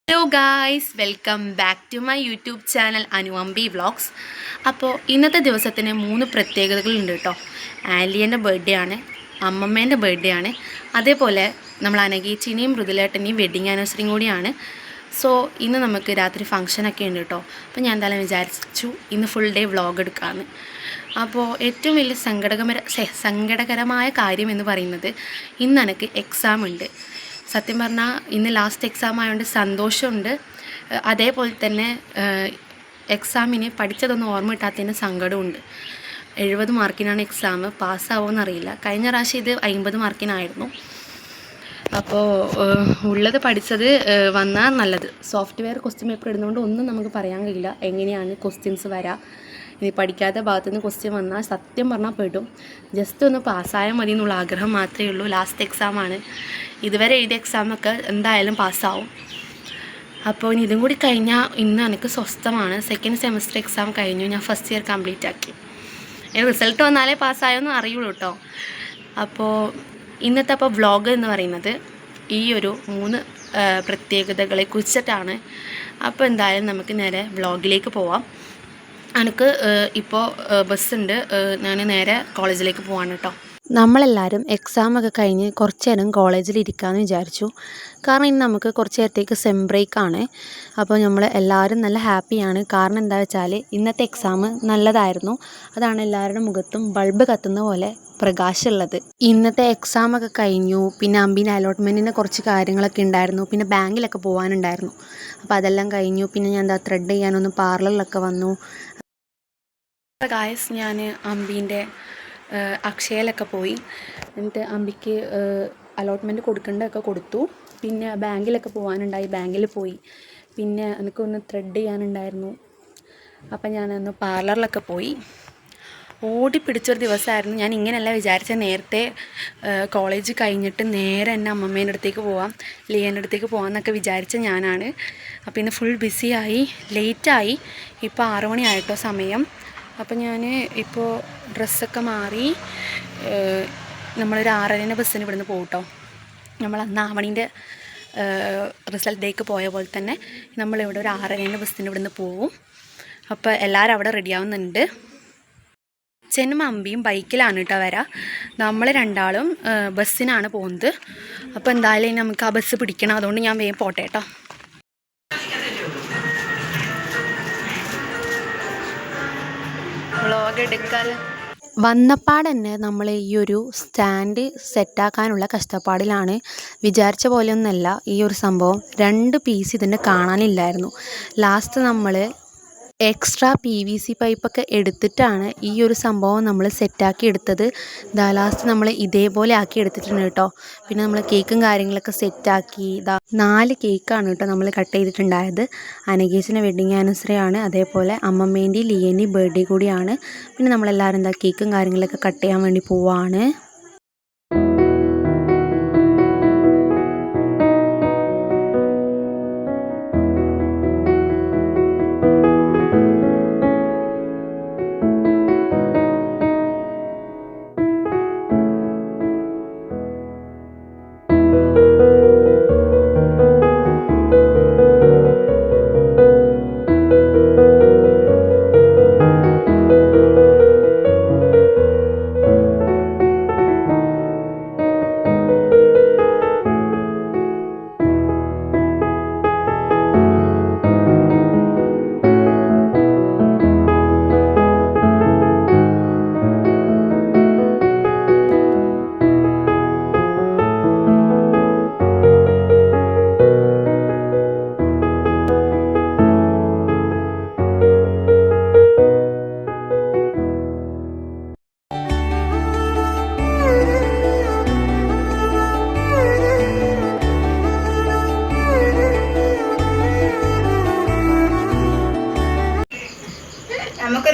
Hello guys, welcome back to my YouTube channel Anuambi vlogs. അപ്പോൾ ഇന്നത്തെ ദിവസത്തിന് 3 പ്രത്യേകതകളുണ്ട് കേട്ടോ. ആലിയൻ്റെ ബർത്ത്ഡേ ആണ്, അമ്മമ്മേൻ്റെ ബർത്ത്ഡേ ആണ്, അതേപോലെ നമ്മൾ അനഘേച്ചിനെയും മൃദുലേട്ടനെയും വെഡ്ഡിങ് ആനിവേഴ്സറിയും കൂടിയാണ്. സോ ഇന്ന് നമുക്ക് രാത്രി ഫംഗ്ഷനൊക്കെ ഉണ്ട് കേട്ടോ. അപ്പോൾ ഞാൻ എന്തായാലും വിചാരിച്ചു ഇന്ന് ഫുൾ ഡേ വ്ളോഗ് എടുക്കാമെന്ന്. അപ്പോൾ ഏറ്റവും വലിയ സങ്കടകരമായ കാര്യം എന്ന് പറയുന്നത് ഇന്ന് എനിക്ക് എക്സാം ഉണ്ട്. സത്യം പറഞ്ഞാൽ ഇന്ന് ലാസ്റ്റ് എക്സാം ആയതുകൊണ്ട് സന്തോഷമുണ്ട്, അതേപോലെ തന്നെ എക്സാമിന് പഠിച്ചതൊന്നും ഓർമ്മ കിട്ടാത്തതിന് സങ്കടമുണ്ട്. 70 മാർക്കിനാണ് എക്സാം, പാസ്സാവുമെന്നറിയില്ല. കഴിഞ്ഞ പ്രാവശ്യം ഇത് 50 മാർക്കിനായിരുന്നു. അപ്പോൾ ഉള്ളത് പഠിച്ചത് വന്നാൽ നല്ലത്. സോഫ്റ്റ്വെയർ ക്വസ്റ്റ്യൻ പേപ്പർ ഇടുന്നതുകൊണ്ട് ഒന്നും നമുക്ക് പറയാൻ കഴിയില്ല എങ്ങനെയാണ് ക്വസ്റ്റ്യൻസ് വരാം. ഇനി പഠിക്കാത്ത ഭാഗത്തുനിന്ന് ക്വസ്റ്റ്യൻ വന്നാൽ സത്യം പറഞ്ഞാൽ പെടും. ജസ്റ്റ് ഒന്ന് പാസ്സായാൽ മതി എന്നുള്ള ആഗ്രഹം മാത്രമേ ഉള്ളൂ. ലാസ്റ്റ് എക്സാമാണ്, ഇതുവരെ എഴുതിയ എക്സാമൊക്കെ എന്തായാലും പാസ്സാവും. അപ്പോൾ ഇനി ഇതും കൂടി കഴിഞ്ഞാൽ ഇന്ന് എനിക്ക് സ്വസ്ഥമാണ്. സെക്കൻഡ് സെമസ്റ്റർ എക്സാം കഴിഞ്ഞു, ഞാൻ ഫസ്റ്റ് ഇയർ കംപ്ലീറ്റ് ആക്കി. റിസൾട്ട് വന്നാലേ പാസ്സായോന്ന് അറിയുള്ളൂ കേട്ടോ. അപ്പോൾ ഇന്നത്തെ വ്ളോഗ് എന്ന് പറയുന്നത് ഈ ഒരു 3 പ്രത്യേകതകളെ കുറിച്ചിട്ടാണ്. അപ്പോൾ എന്തായാലും നമുക്ക് നേരെ വ്ളോഗിലേക്ക് പോവാം. എനിക്ക് ഇപ്പോൾ ബസ്സുണ്ട്, ഞാൻ നേരെ കോളേജിലേക്ക് പോവാണ് കേട്ടോ. നമ്മളെല്ലാവരും എക്സാമൊക്കെ കഴിഞ്ഞ് കുറച്ച് നേരം കോളേജിൽ ഇരിക്കാമെന്ന് വിചാരിച്ചു. കാരണം ഇന്ന് നമുക്ക് കുറച്ച് നേരത്തേക്ക് സെം ബ്രേക്കാണ്. അപ്പോൾ നമ്മൾ എല്ലാവരും നല്ല ഹാപ്പിയാണ്. കാരണം എന്താ വെച്ചാൽ ഇന്നത്തെ എക്സാം നല്ലതായിരുന്നു. അതാണ് എല്ലാവരുടെ മുഖത്തും ബൾബ് കത്തുന്ന പോലെ പ്രകാശമുള്ളത്. ഇന്നത്തെ എക്സാമൊക്കെ കഴിഞ്ഞു. പിന്നെ അമ്പീൻ്റെ അലോട്ട്മെൻറ്റിൻ്റെ കുറച്ച് കാര്യങ്ങളൊക്കെ ഉണ്ടായിരുന്നു. പിന്നെ ബാങ്കിലൊക്കെ പോകാനുണ്ടായിരുന്നു. അപ്പോൾ അതെല്ലാം കഴിഞ്ഞു. പിന്നെ ഞാൻ ത്രെഡ് ചെയ്യാനൊന്ന് പാർലറിലൊക്കെ വന്നു. ഗായ്സ്, ഞാൻ അമ്പീൻ്റെ അക്ഷയയിലൊക്കെ പോയി. എന്നിട്ട് അമ്പിക്ക് അലോട്ട്മെൻറ്റ് കൊടുക്കേണ്ടതൊക്കെ കൊടുത്തു. പിന്നെ ബാങ്കിലൊക്കെ പോകാനുണ്ടായി, ബാങ്കിൽ പോയി. പിന്നെ എനിക്കൊന്ന് ത്രെഡ് ചെയ്യാനുണ്ടായിരുന്നു. അപ്പം ഞാനൊന്ന് പാർലറിലൊക്കെ പോയി. ഓടിപ്പിടിച്ചൊരു ദിവസമായിരുന്നു. ഞാൻ ഇങ്ങനെയല്ല വിചാരിച്ചത്. നേരത്തെ കോളേജ് കഴിഞ്ഞിട്ട് നേരെ എൻ്റെ അമ്മമ്മേൻ്റെ അടുത്തേക്ക് പോവാം, ലിയേൻ്റെ അടുത്തേക്ക് പോകാമെന്നൊക്കെ വിചാരിച്ച ഞാനാണ്. അപ്പോൾ ഇന്ന് ഫുൾ ബിസിയായി, ലേറ്റായി. ഇപ്പോൾ 6 മണിയായിട്ടോ സമയം. അപ്പോൾ ഞാൻ ഇപ്പോൾ ഡ്രസ്സൊക്കെ മാറി നമ്മളൊരു 6:30 ബസ്സിന് ഇവിടുന്ന് പോകും കേട്ടോ. നമ്മൾ അന്ന് ആവണീൻ്റെ റിസൾട്ട് ഡേക്ക് പോയ പോലെ തന്നെ നമ്മളിവിടെ ഒരു 6:30 ബസ്സിന് ഇവിടുന്ന് പോവും. അപ്പോൾ എല്ലാവരും അവിടെ റെഡിയാവുന്നുണ്ട്. അച്ഛനും അമ്പിയും ബൈക്കിലാണ് കേട്ടോ വരാം. നമ്മൾ രണ്ടാളും ബസ്സിനാണ് പോകുന്നത്. അപ്പോൾ എന്തായാലും നമുക്ക് ആ ബസ് പിടിക്കണം, അതുകൊണ്ട് ഞാൻ വേഗം പോട്ടെ കേട്ടോ. വ്ളോഗ് എടുക്കാമല്ലോ. വന്നപ്പാടന്നെ നമ്മൾ ഈ ഒരു സ്റ്റാൻഡ് സെറ്റാക്കാനുള്ള കഷ്ടപ്പാടിലാണ്. വിചാരിച്ച പോലെയൊന്നുമല്ല ഈ ഒരു സംഭവം. 2 പീസ് ഇതിൻ്റെ കാണാനില്ലായിരുന്നു. ലാസ്റ്റ് നമ്മൾ എക്സ്ട്രാ PVC പൈപ്പൊക്കെ എടുത്തിട്ടാണ് ഈ ഒരു സംഭവം നമ്മൾ സെറ്റാക്കി എടുത്തത്. ലാസ്റ്റ് നമ്മൾ ഇതേപോലെ ആക്കി എടുത്തിട്ടുണ്ട് കേട്ടോ. പിന്നെ നമ്മൾ കേക്കും കാര്യങ്ങളൊക്കെ സെറ്റാക്കി 4 കേക്കാണ് കേട്ടോ നമ്മൾ കട്ട് ചെയ്തിട്ടുണ്ടായത്. അനഘേച്ചിൻ്റെ വെഡ്ഡിങ് ആനിവേഴ്സറി ആണ്, അതേപോലെ അമ്മമ്മേൻ്റെയും ലിയേൻ്റെയും ബർത്ത്ഡേ കൂടിയാണ്. പിന്നെ നമ്മളെല്ലാവരും കേക്കും കാര്യങ്ങളൊക്കെ കട്ട് ചെയ്യാൻ വേണ്ടി പോവാണ്.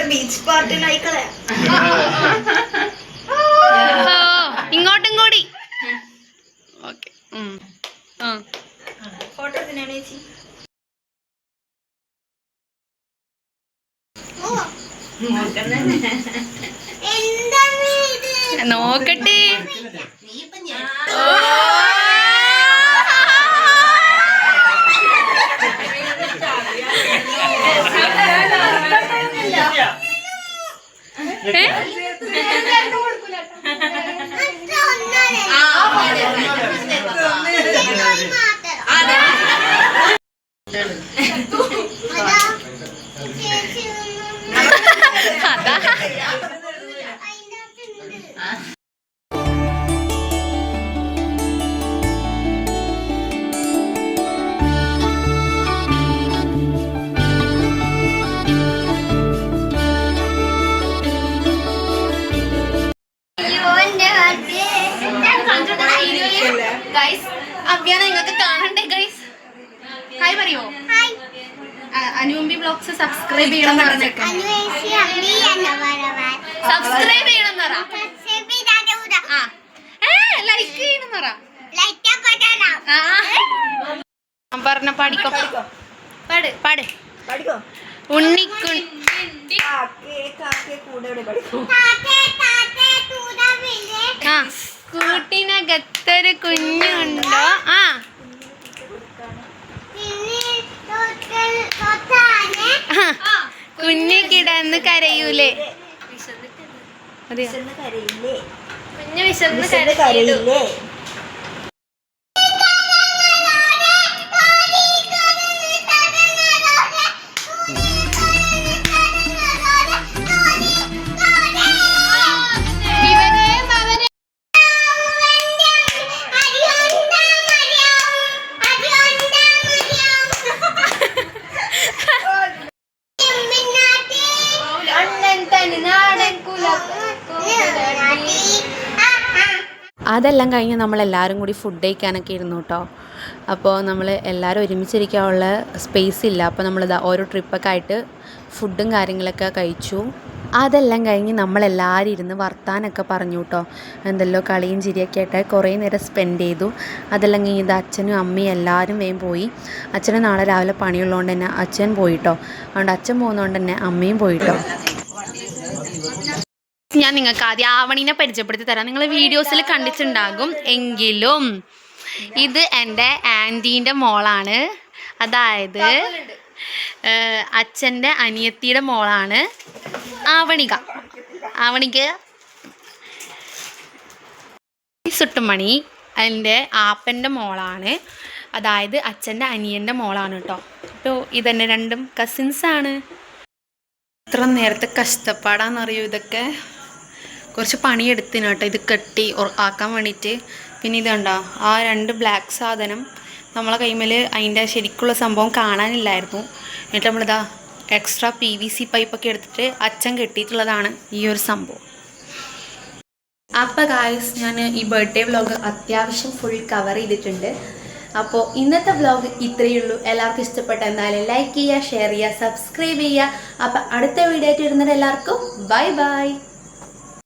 ബീച്ച് പാർട്ടിനായിക്കളെ ഇങ്ങോട്ടും കൂടി. ഓക്കെ, ഫോട്ടോ തന്നെയാണ് ചേച്ചി. നോക്കട്ടെ. അഭിയാണ് നിങ്ങൾക്ക് കാണണ്ടേ ഗൈസ്? ഹായ് പറയോ? അനുമ്പി വ്ലോഗ്സ് സബ്സ്ക്രൈബ് ചെയ്യണം സബ്സ്ക്രൈബ് ചെയ്യണം ലൈക്ക് ചെയ്യണം പറഞ്ഞ പാടിക്കോ പാട് പാട് ഉണ്ണിക്കുൺ ആ കൂട്ടിനകത്തൊരു കുഞ്ഞുണ്ടോ ആ കുഞ്ഞു കിടന്ന് കരയൂലേ കുഞ്ഞു വിശന്ന് കരയില്ലേ അതെല്ലാം കഴിഞ്ഞ് നമ്മളെല്ലാവരും കൂടി ഫുഡ് കഴിക്കാനൊക്കെ ഇരുന്നു കേട്ടോ. അപ്പോൾ നമ്മൾ എല്ലാവരും ഒരുമിച്ചിരിക്കാനുള്ള സ്പേസ് ഇല്ല. അപ്പോൾ നമ്മളിതാ ഓരോ ട്രിപ്പൊക്കെ ആയിട്ട് ഫുഡും കാര്യങ്ങളൊക്കെ കഴിച്ചു. അതെല്ലാം കഴിഞ്ഞ് നമ്മളെല്ലാവരും ഇരുന്ന് വർത്താനൊക്കെ പറഞ്ഞു കേട്ടോ. എന്തെല്ലോ കളിയും ചിരിയൊക്കെ ആയിട്ട് കുറേ നേരം സ്പെൻഡ് ചെയ്തു. അതെല്ലാം കഴിഞ്ഞ് ഇത് അച്ഛനും അമ്മയും എല്ലാവരും വേഗം പോയി. അച്ഛന് നാളെ രാവിലെ പണിയുള്ളതുകൊണ്ട് തന്നെ അച്ഛൻ പോയിട്ടോ. അതുകൊണ്ട് അച്ഛൻ പോകുന്നതുകൊണ്ട് തന്നെ അമ്മയും പോയിട്ടോ. ഞാൻ നിങ്ങൾക്ക് ആദ്യം ആവണീനെ പരിചയപ്പെടുത്തി തരാം. നിങ്ങൾ വീഡിയോസിൽ കണ്ടിട്ടുണ്ടാകും എങ്കിലും ഇത് എൻ്റെ ആൻറ്റീൻ്റെ മോളാണ്. അതായത് അച്ഛൻ്റെ അനിയത്തിയുടെ മോളാണ് ആവണിക. സുട്ടുമണി എൻ്റെ ആപ്പൻ്റെ മോളാണ്. അതായത് അച്ഛൻ്റെ അനിയൻ്റെ മോളാണ് കേട്ടോ. അപ്പോൾ ഇതെന്നെ രണ്ടും കസിൻസാണ്. ഇത്ര നേരത്തെ കഷ്ടപ്പാടാണെന്നറിയൂ. ഇതൊക്കെ കുറച്ച് പണിയെടുത്തിന് കേട്ടോ ഇത് കെട്ടി ആക്കാൻ വേണ്ടിയിട്ട്. പിന്നെ ഇതുണ്ടോ ആ രണ്ട് ബ്ലാക്ക് സാധനം നമ്മളെ കൈമേൽ അതിൻ്റെ ശരിക്കുള്ള സംഭവം കാണാനില്ലായിരുന്നു. എന്നിട്ട് നമ്മളിതാ എക്സ്ട്രാ PVC പൈപ്പൊക്കെ എടുത്തിട്ട് അച്ഛൻ കെട്ടിയിട്ടുള്ളതാണ് ഈ ഒരു സംഭവം. അപ്പോൾ ഗായ്സ് ഞാൻ ഈ ബർത്ത്ഡേ വ്ലോഗ് അത്യാവശ്യം ഫുൾ കവർ ചെയ്തിട്ടുണ്ട്. അപ്പോൾ ഇന്നത്തെ വ്ലോഗ് ഇത്രയേ ഉള്ളൂ. എല്ലാവർക്കും ഇഷ്ടപ്പെട്ട എന്തായാലും ലൈക്ക് ചെയ്യുക, ഷെയർ ചെയ്യുക, സബ്സ്ക്രൈബ് ചെയ്യുക. അപ്പോൾ അടുത്ത വീഡിയോ ആയിട്ട് വരുന്നത് എല്ലാവർക്കും ബൈ ബൈ.